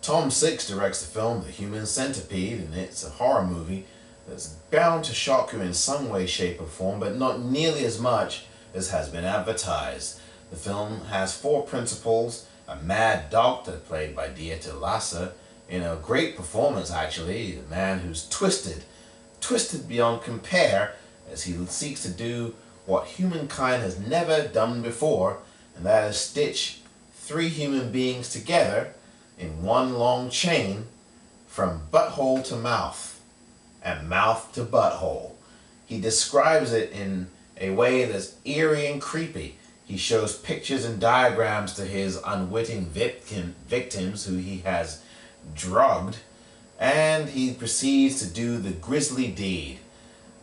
Tom Six directs the film The Human Centipede, and it's a horror movie that's bound to shock you in some way, shape, or form, but not nearly as much as has been advertised. The film has four principals: a mad doctor played by Dieter Lasser, in a great performance actually, a man who's twisted beyond compare as he seeks to do what humankind has never done before, and that is stitch three human beings together in one long chain from butthole to mouth and mouth to butthole. He describes it in a way that's eerie and creepy. He shows pictures and diagrams to his unwitting victims who he has drugged, and he proceeds to do the grisly deed.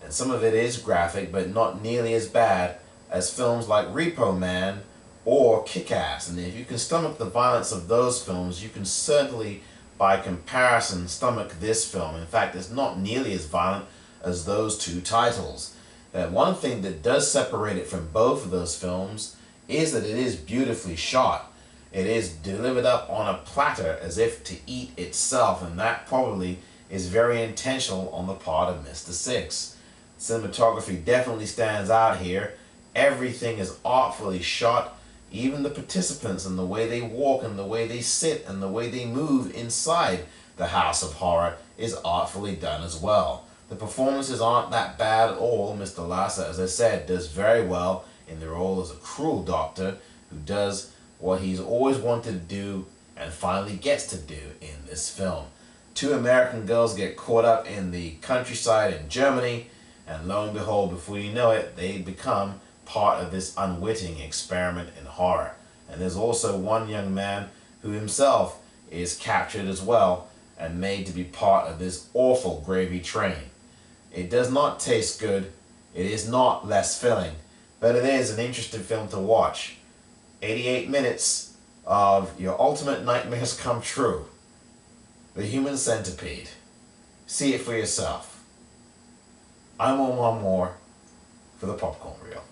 And some of it is graphic, but not nearly as bad as films like Repo Man or Kick-Ass. And if you can stomach the violence of those films, you can certainly, by comparison, stomach this film. In fact, it's not nearly as violent as those two titles. One thing that does separate it from both of those films is that it is beautifully shot. It is delivered up on a platter as if to eat itself, and that probably is very intentional on the part of Mr. Six. Cinematography definitely stands out here. Everything is artfully shot. Even the participants and the way they walk and the way they sit and the way they move inside the House of Horror is artfully done as well. The performances aren't that bad at all. Mr. Lasser, as I said, does very well in the role as a cruel doctor who does what he's always wanted to do and finally gets to do in this film. Two American girls get caught up in the countryside in Germany, and lo and behold, before you know it, they become part of this unwitting experiment in horror. And there's also one young man who himself is captured as well and made to be part of this awful gravy train. It does not taste good, it is not less filling, but it is an interesting film to watch. 88 minutes of your ultimate nightmares come true. The Human Centipede. See it for yourself. I'm on one more for the popcorn reel.